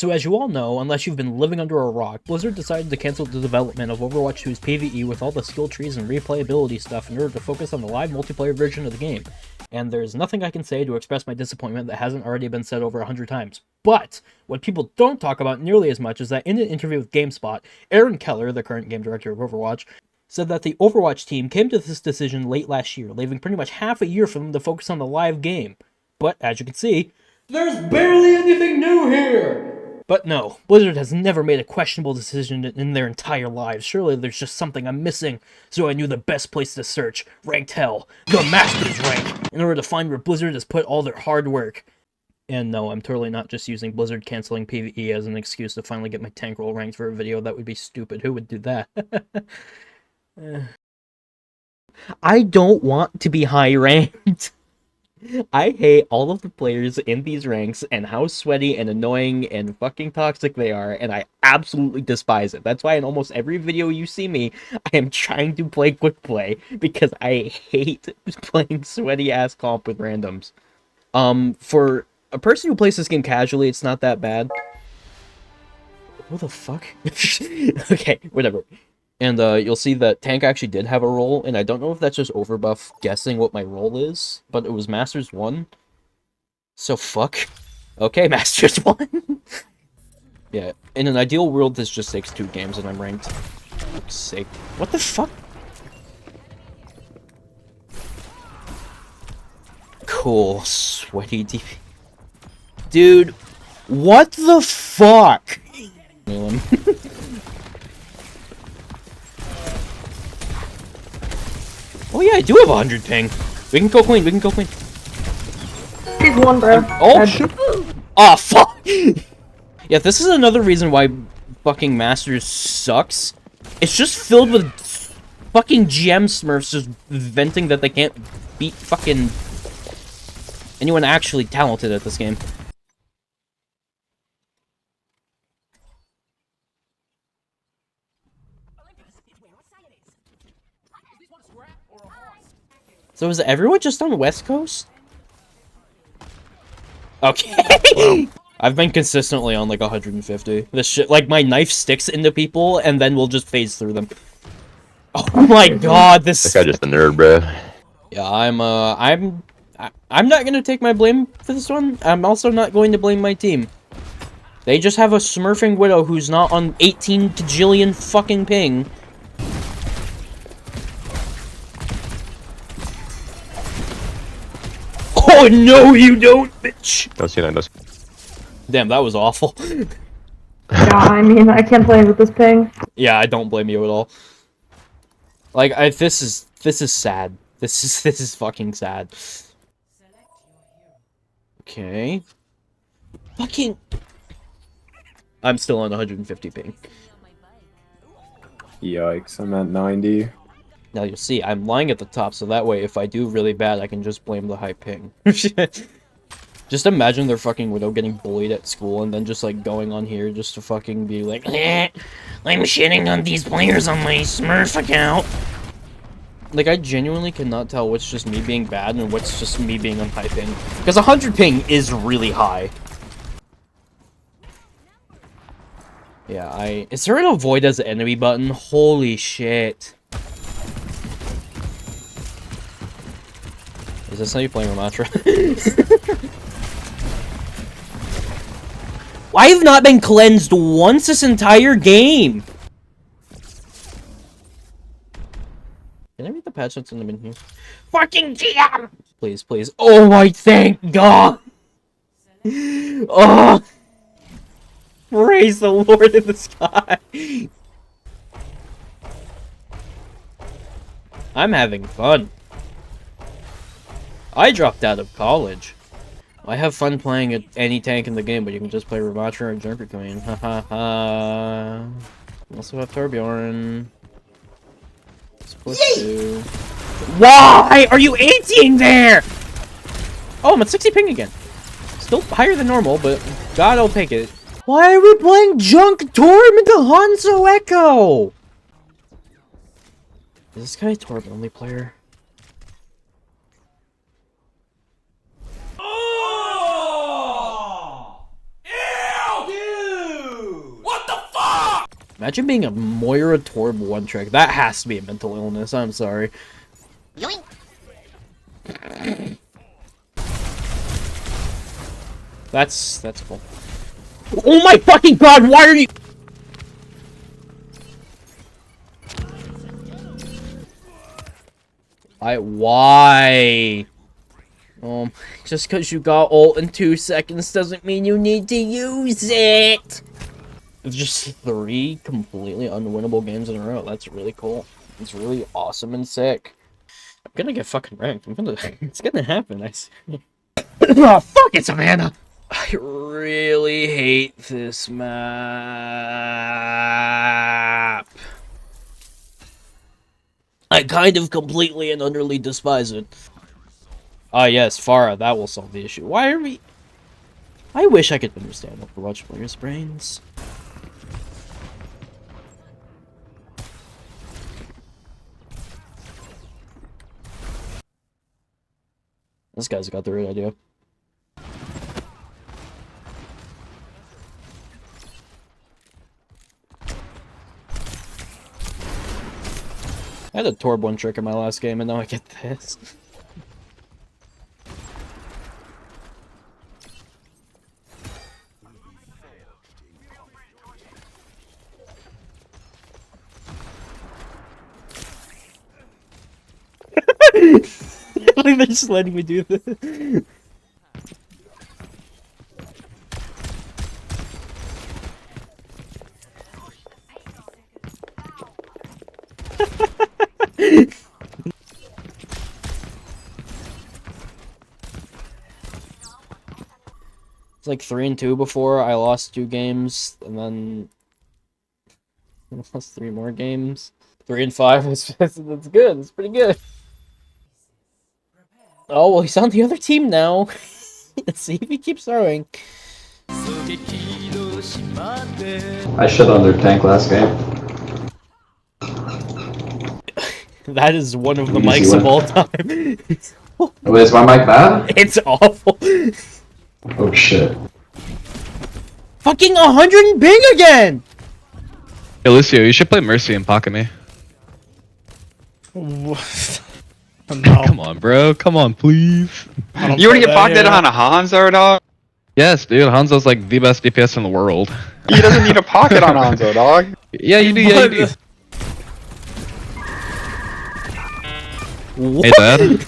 So as you all know, unless you've been living under a rock, Blizzard decided to cancel the development of Overwatch 2's PvE with all the skill trees and replayability stuff in order to focus on the live multiplayer version of the game. And there's nothing I can say to express my disappointment that hasn't already been said over 100 times. But what people don't talk about nearly as much is that in an interview with GameSpot, Aaron Keller, the current game director of Overwatch, said that the Overwatch team came to this decision late last year, leaving pretty much half a year for them to focus on the live game. But as you can see, there's barely anything new here! But no, Blizzard has never made a questionable decision in their entire lives. Surely there's just something I'm missing. So I knew the best place to search, Ranked Hell, the Masters rank, in order to find where Blizzard has put all their hard work. And no, I'm totally not just using Blizzard canceling PvE as an excuse to finally get my tank roll ranked for a video. That would be stupid. Who would do that? I don't want to be high ranked. I hate all of the players in these ranks and how sweaty and annoying and fucking toxic they are, and I absolutely despise it. That's why in almost every video you see me, I am trying to play quick play, because I hate playing sweaty ass comp with randoms. For a person who plays this game casually, it's not that bad. What the fuck? Okay, whatever. And you'll see that Tank actually did have a role, and I don't know if that's just Overbuff guessing what my role is, but it was Masters 1. So fuck. Okay, Masters 1. Yeah, in an ideal world, this just takes 2 games and I'm ranked. For fuck's sake. What the fuck? Cool, sweaty DP. Dude, what the fuck? Oh yeah, I do have 100 ping. We can go clean, we can go clean. He's one, bro. Oh shit. Oh fuck. Yeah, this is another reason why fucking Masters sucks. It's just filled with fucking GM smurfs just venting that they can't beat fucking anyone actually talented at this game. So is everyone just on the West Coast? Okay. Well, I've been consistently on like 150. This shit, like my knife sticks into people and then we'll just phase through them. Oh my god, this. This guy's just a nerd, bro. Yeah, I'm not gonna take my blame for this one. I'm also not going to blame my team. They just have a smurfing Widow who's not on 18 kajillion fucking ping. Oh no, you don't, bitch! Don't see that. Damn, that was awful. Yeah, I mean, I can't play with this ping. Yeah, I don't blame you at all. Like, this is sad. This is fucking sad. Okay. Fucking. I'm still on 150 ping. Yikes, I'm at 90. Now you'll see, I'm lying at the top, so that way if I do really bad, I can just blame the high ping. Just imagine their fucking Widow getting bullied at school and then just like going on here just to fucking be like, I'm shitting on these players on my Smurf account. Like, I genuinely cannot tell what's just me being bad and what's just me being on high ping. Because 100 ping is really high. Yeah, is there an avoid as an enemy button? Holy shit. Is this how you play Ramatra? I have not been cleansed once this entire game! Can I read the patch that's in the menu? Fucking GM! Please, please. Oh my thank God! Oh! Praise the Lord in the sky! I'm having fun. I dropped out of college. I have fun playing at any tank in the game, but you can just play Ramatra and Junker Queen. Ha ha ha. Also have Torbjorn. Split 2. Why are you 18 there? Oh, I'm at 60 ping again. Still higher than normal, but God, I'll take it. Why are we playing Junk Torb into Hanzo Echo? Is this guy a Torb only player? Imagine being a Moira Torb one trick. That has to be a mental illness. I'm sorry. Yoink. That's cool. Oh my fucking god, why are you— why? Just because you got ult in 2 seconds doesn't mean you need to use it! It's just 3 completely unwinnable games in a row. That's really cool. It's really awesome and sick. I'm gonna get fucking ranked. It's gonna happen, I see. Oh, fuck it, Savannah! I really hate this map. I kind of completely and utterly despise it. Ah, yes, Farah, that will solve the issue. Why are we— I wish I could understand Overwatch players' brains. This guy's got the right idea. I had a Torb one trick in my last game, and now I get this. I think they're just letting me do this. It's like 3-2 before. I lost 2 games, and then I lost 3 more games. 3-5. That's good. It's pretty good. Oh well, he's on the other team now. Let's see if he keeps throwing. I shut on their tank last game. That is one of the Easy mics of win. all time. Oh, is my mic bad? It's awful. Oh shit. Fucking 100 and ping again! Hey, Lucio, you should play Mercy and pocket me. No. Come on, bro. Come on, please. You want to get pocketed on a Hanzo, dog? Yes, dude. Hanzo's like the best DPS in the world. He doesn't need a pocket on Hanzo, dog. Yeah, you do. Yeah, you do. What? Hey, Dad.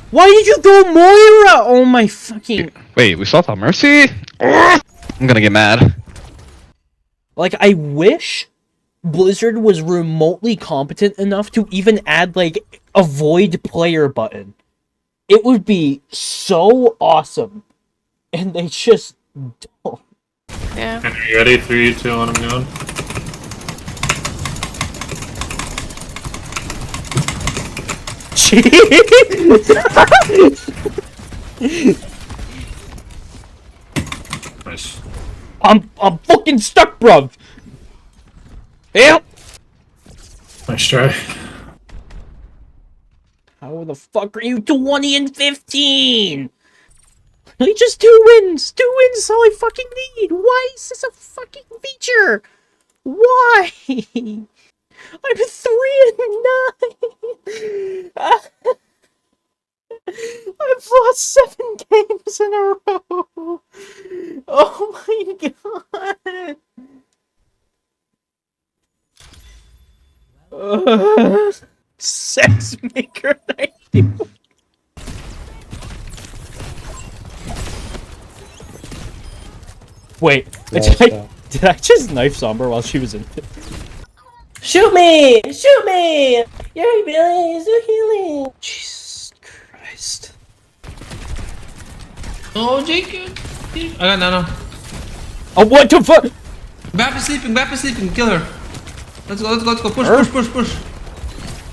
Why did you go Moira? Oh my fucking— Wait, we saw that Mercy? I'm gonna get mad. Like, I wish Blizzard was remotely competent enough to even add, like, a void player button. It would be so awesome. And they just don't. Yeah. Are you ready? 3, 2, 1, I'm going. Nice. I'm fucking stuck, bruv! Help! Nice try. How the fuck are you 20 and 15? Like, just 2 wins! 2 wins is all I fucking need! Why is this a fucking feature? Why? I'm 3 and 9! I've lost 7 games in a row! Oh my god! Sex Maker 91. Wait, did I just knife Somber while she was in it? Shoot me! Shoot me! Your ability is a healing! Jesus Christ. Oh, Jacob! I got Nano. Oh, what the fuck? Bap is sleeping, kill her. Let's go, push.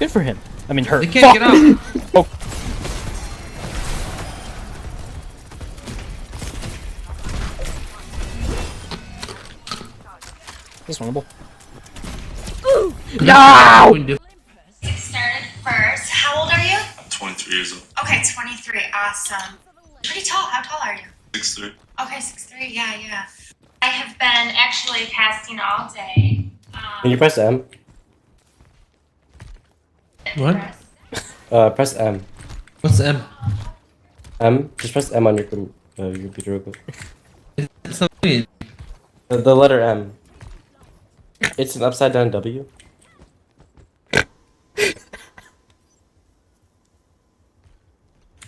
Good for him. I mean, her. They can't get out. Oh. That's winnable. No! Started first. How old are you? 23 years old. Okay, 23. Awesome. Pretty tall. How tall are you? 6'3". Okay, 6'3". Yeah, yeah. I have been actually casting all day. Can you press M? What? Press M. What's M? M? Just press M on your computer real quick. It's not me. The letter M. It's an upside down W.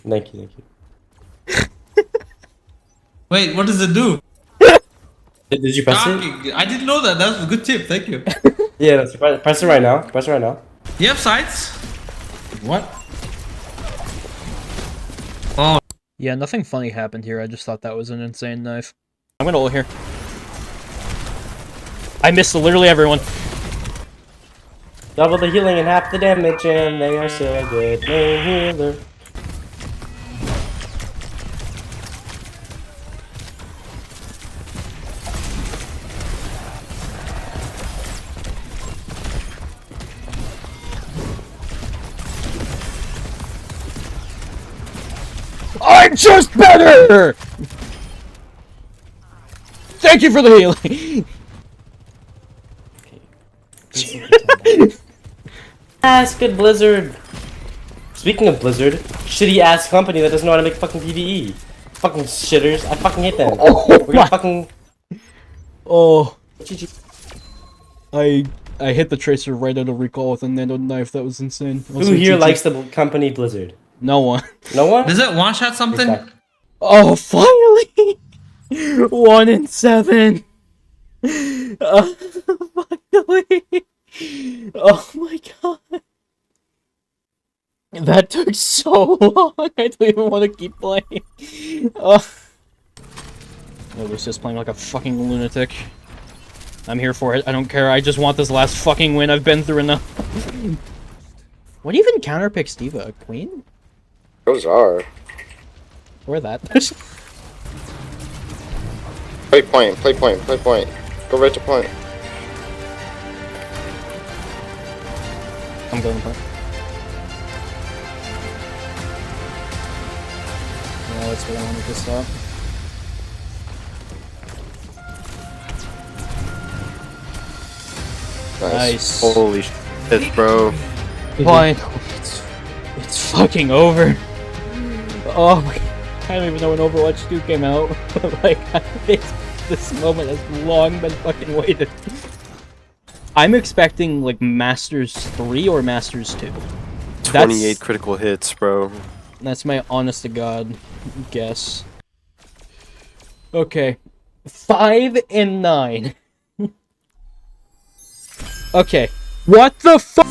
Thank you. Wait, what does it do? Did you press it? I didn't know that. That was a good tip. Thank you. Yeah, press it right now. Press it right now. You have sights? What? Oh. Yeah, nothing funny happened here. I just thought that was an insane knife. I'm gonna ult here. I missed literally everyone. Double the healing and half the damage, and they are so good. No healer. I'm just better! Thank you for the healing! Ass good Blizzard. Speaking of Blizzard, shitty ass company that doesn't know how to make fucking PVE. Fucking shitters. I fucking hate them. We're gonna fucking. Oh. I hit the tracer right out of recall with a nano knife. That was insane. Who here likes the company Blizzard? No one. No one? Does it one shot something? Exactly. Oh, finally! 1 in 7. Finally! Oh my god. That took so long. I don't even want to keep playing. Oh, Lucius playing like a fucking lunatic. I'm here for it. I don't care. I just want this last fucking win. I've been through enough. What even counterpicks D.Va? Queen? Those are. Or that? Play point. Go right to point. I'm going to point. Yeah, that's what I wanted to stop. Nice. Holy shit, bro. Fine. It's fucking over. Oh my, I don't even know when Overwatch 2 came out. But like, this moment has long been fucking waited. I'm expecting like Masters 3 or Masters 2. 28 critical hits, bro. That's my honest to god guess. Okay. 5 and 9. Okay. What the fuck?